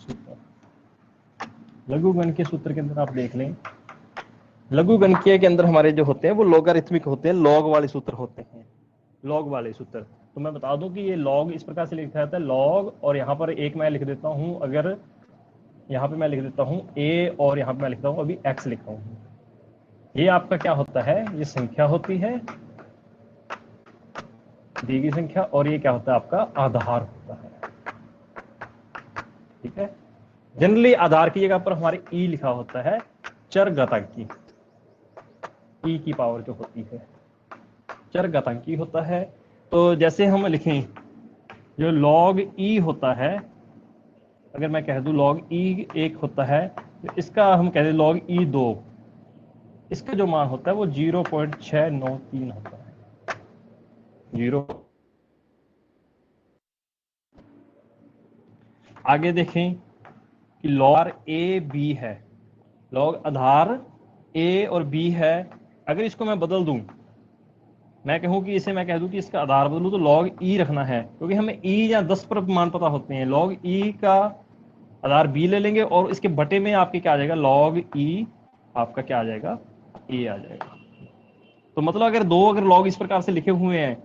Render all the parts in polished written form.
सूत्र। लघुगणकीय सूत्र के अंदर आप देख लें, लघुगणकीय के अंदर हमारे जो होते हैं वो लोगारिथमिक होते हैं, लॉग वाले सूत्र होते हैं, लॉग वाले सूत्र। तो मैं बता दूं कि ये लॉग इस प्रकार से लिखा जाता है, लॉग, और यहाँ पर एक मैं लिख देता हूँ, अगर यहाँ पे मैं लिख देता हूँ a और यहाँ पे मैं लिखता हूँ अभी x लिखता हूँ। ये आपका क्या होता है, ये संख्या होती है, दी गई संख्या, और ये क्या होता है आपका आधार होता है। ठीक है, जनरली आधार की जगह पर हमारे ई लिखा होता है, चर घातांकी, ई की पावर जो होती है चर घातांकी होता है। तो जैसे हम लिखें, जो लॉग ई होता है, अगर मैं कह दूं लॉग ई 1 होता है, तो इसका हम कह दें लॉग ई 2, इसका जो मान होता है वो 0.693 होता है। 0। आगे देखें कि लॉग ए बी है, लॉग आधार ए और बी है। अगर इसको मैं बदल दूं, मैं कहूं कि इसे मैं कह दूं कि इसका आधार बदलूं, तो लॉग ई रखना है, क्योंकि हमें ई या 10 पर मान पता होते हैं। लॉग ई का आधार बी ले लेंगे और इसके बटे में आपके क्या आ जाएगा, लॉग ई आपका क्या आ जाएगा, ए आ जाएगा। तो मतलब अगर लॉग इस प्रकार से लिखे हुए हैं,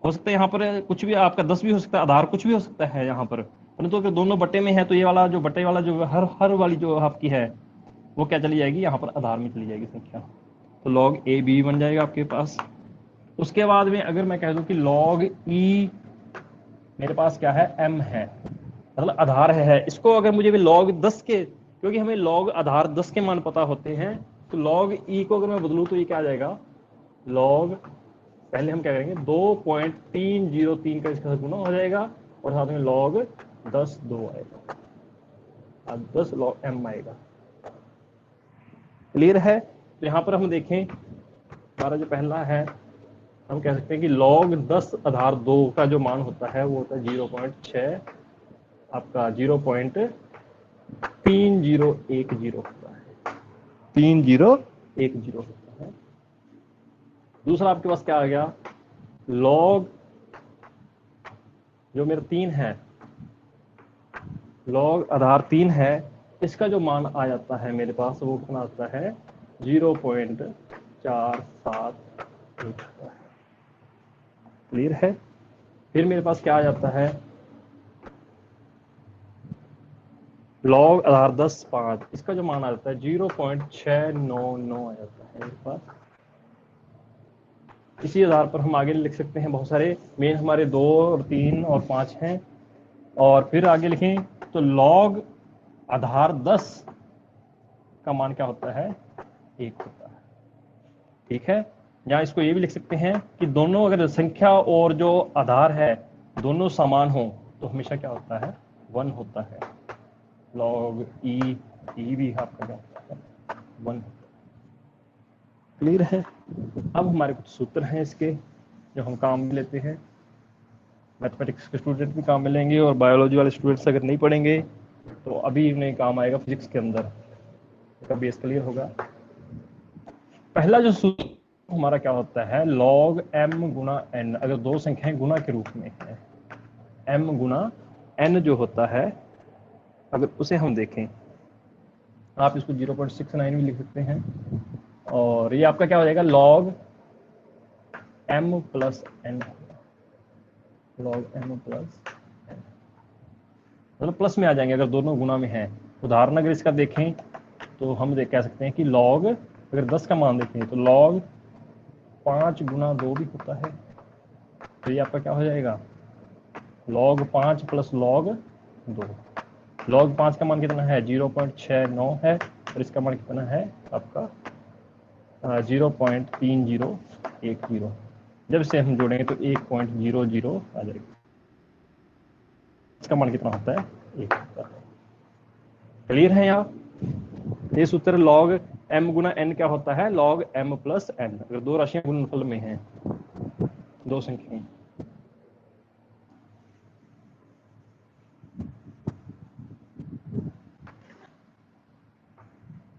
हो सकता है यहाँ पर कुछ भी आपका 10 भी हो सकता है, आधार कुछ भी हो सकता है यहाँ पर, परंतु अगर दोनों बटे में है तो ये वाला जो बटे वाला जो हर वाली जो आपकी है वो क्या चली जाएगी, यहाँ पर आधार में चली जाएगी संख्या। तो लॉग ए बी बन जाएगा आपके पास। उसके बाद में अगर मैं कह दूं कि लॉग ई मेरे पास क्या है, एम है, मतलब आधार है, इसको अगर मुझे भी लॉग 10 के, क्योंकि हमें लॉग आधार 10 के मान पता होते हैं, तो लॉग ई को अगर मैं बदलूं तो ये क्या आ जाएगा, लॉग, पहले हम क्या करेंगे 2.303 का इसका गुना हो जाएगा, और साथ में लॉग 10 2 आएगा, अब 10 लॉग एम आएगा। क्लियर है। तो यहाँ पर हम देखें, हमारा जो पहला है, हम कह सकते हैं कि log 10 आधार 2 का जो मान होता है वो होता है 0.6 आपका 0.3010 होता है, 3010 होता है। दूसरा आपके पास क्या आ गया, log जो मेरा 3 है, log आधार 3 है, इसका जो मान आ जाता है मेरे पास वो कितना आता है, 0.471 होता है। क्लियर है। फिर मेरे पास क्या आ जाता है, लॉग आधार 10 5, इसका जो मान आ जाता है 0.699 आ जाता है मेरे पास। इसी आधार पर हम आगे लिख सकते हैं, बहुत सारे मेन हमारे 2 और 3 और 5 हैं। और फिर आगे लिखें तो लॉग आधार 10 का मान क्या होता है, 1 होता है। ठीक है, या इसको ये भी लिख सकते हैं कि दोनों अगर संख्या और जो आधार है दोनों समान हो तो हमेशा क्या होता है, 1 होता है। लॉग ई भी आपका क्या होता है, 1। क्लियर है। अब हमारे कुछ सूत्र हैं इसके जो हम काम में लेते हैं, मैथमेटिक्स के स्टूडेंट भी काम में लेंगे, और बायोलॉजी वाले स्टूडेंट्स अगर नहीं पढ़ेंगे तो अभी उन्हें काम आएगा फिजिक्स के अंदर, इसका बेस क्लियर होगा। पहला जो सूत्र हमारा क्या होता है, लॉग m गुना n, अगर दो संख्याएं गुना के रूप में है, m गुना n जो होता है, अगर उसे हम देखें, आप इसको 0.69 भी लिख सकते हैं, और ये आपका क्या हो जाएगा, log m plus n, log m plus n, मतलब प्लस में आ जाएंगे अगर दोनों गुना में हैं। उदाहरण अगर इसका देखें तो हम कह सकते हैं कि log, अगर 10 का मान देखें तो log 5 गुना 2 भी होता है, तो ये आपका क्या हो जाएगा, log 5 प्लस log 2। log 5 का मान कितना है, 0.69 है, और इसका मान कितना है आपका 0.3010। जब इसे हम जोड़ेंगे तो 1.00 आ जाएगा, इसका मान कितना होता है, 1 होता है। क्लियर है यहाँ। ये सूत्र log m गुना n क्या होता है, log m प्लस n, अगर दो राशियां गुणनफल में हैं, दो संख्याएं।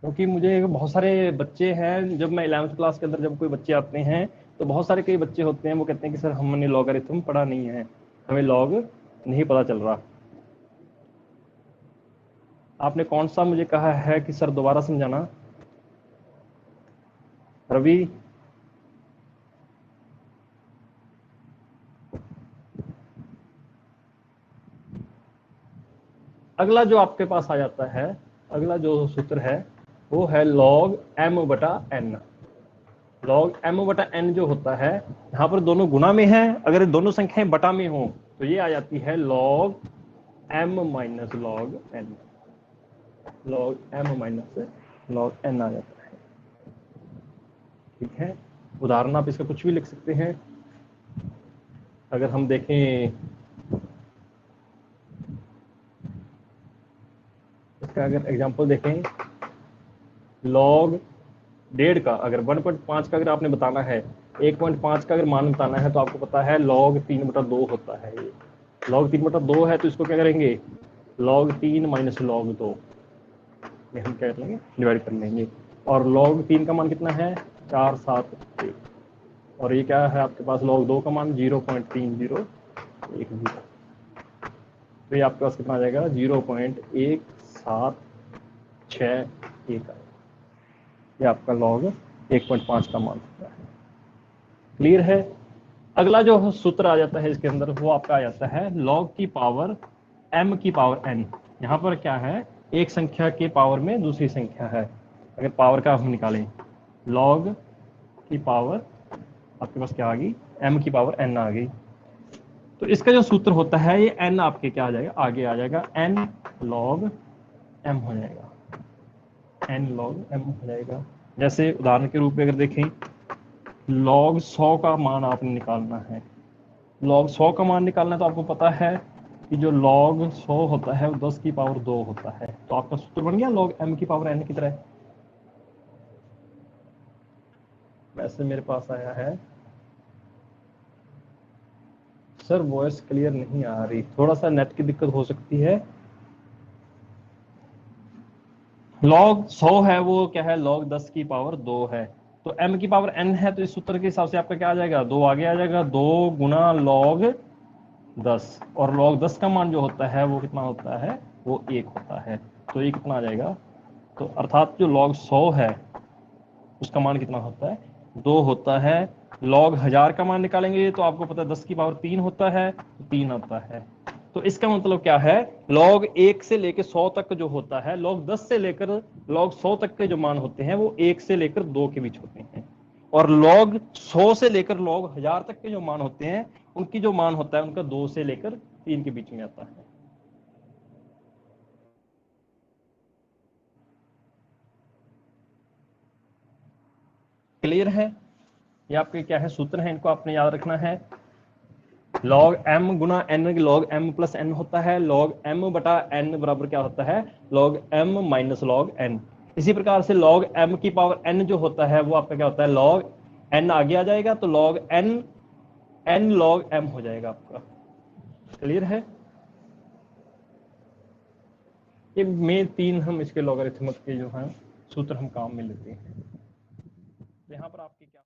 क्योंकि मुझे बहुत सारे बच्चे हैं, जब मैं 11वीं क्लास के अंदर जब कोई बच्चे आते हैं तो बहुत सारे कई बच्चे होते हैं, वो कहते हैं कि सर हमने लॉगरिथम पढ़ा नहीं है, हमें लॉग नहीं पता चल रहा। आपने कौन सा मुझे कहा है कि सर दोबारा समझाना? रवि, अगला जो आपके पास आ जाता है, अगला जो सूत्र है वो है log m बटा n। log m बटा n जो होता है, यहां पर दोनों गुना में है, अगर दोनों संख्याएं बटा में हो तो ये आ जाती है log m minus log n। log m minus log n आ जाता है। ठीक है, उदाहरण आप इसका कुछ भी लिख सकते हैं। अगर हम देखें इसका, अगर एग्जांपल देखें, log 1.5 का अगर 1.5 का अगर आपने बताना है, 1.5 का अगर मान बताना है तो आपको पता है log 3/2 होता है। ये log 3/2 है तो इसको क्या करेंगे, log 3 माइनस log 2 में हम क्या कर लेंगे, डिवाइड कर लेंगे। और log 3 का मान कितना है, 4, 7, 1। और ये क्या है आपके पास, log 2 का मान 0.3010। तो ये आपके पास कितना आ जाएगा, 0.1761। ये आपका log 1.5 का मान होता है। क्लियर है? अगला जो सूत्र आ जाता है इसके अंदर वो आपका आ जाता है log की पावर m की पावर n। यहाँ पर क्या है, एक संख्या के पावर में दूसरी संख्या है। अगर पावर का हम निकालें, log की पावर आपके पास क्या आ गई, m की पावर n आ गई। तो इसका जो सूत्र होता है ये n आपके क्या आ जाएगा, आगे आ जाएगा n log m हो जाएगा, n log m हो जाएगा। जैसे उदाहरण के रूप में अगर देखें, log 100 का मान आपने निकालना है, log 100 का मान निकालना है तो आपको पता है कि जो log 100 होता है वो 10 की पावर 2 होता है। तो आपका सूत्र बन गया log m की पावर n की तरह। वैसे मेरे पास आया है, सर वॉइस क्लियर नहीं आ रही, थोड़ा सा नेट की दिक्कत हो सकती है। log 100 है वो क्या है, log 10 की पावर 2 है। तो m की पावर n है तो इस सूत्र के हिसाब से आपका क्या आ जाएगा, 2 आगे आ जाएगा, 2 गुना log 10। और log 10 का मान जो होता है वो कितना होता है, वो 1 होता है। तो ये कितना आ जाएगा, तो अर्थात जो log 100 है उसका मान कितना होता है, 2 होता है। log 1000 का मान निकालेंगे तो आपको पता है 10 की पावर 3 होता है, तो 3 आता है। तो इसका मतलब क्या है, log 1 से लेकर 100 तक जो होता है, log 10 से लेकर log 100 तक के जो मान होते हैं वो 1 से लेकर 2 के बीच होते हैं। और log 100 से लेकर log 1000 तक के जो मान होते हैं उनकी जो मान होता है उनका 2 से लेकर 3 के बीच में आता है। क्लियर है? ये आपके क्या है, सूत्र है, इनको आपने याद रखना है। log m गुना n, log m plus n होता है, log m बटा n बराबर क्या होता है, log m minus log n। इसी प्रकार से log m की पावर n जो होता है वो आपका क्या होता है, log n आगे आ जाएगा तो log n log m हो जाएगा आपका। क्लियर है? ये में 3 हम इसके लॉगरिथमिक के जो हैं सूत्र हम काम में लेते हैं। यहाँ पर आपकी क्या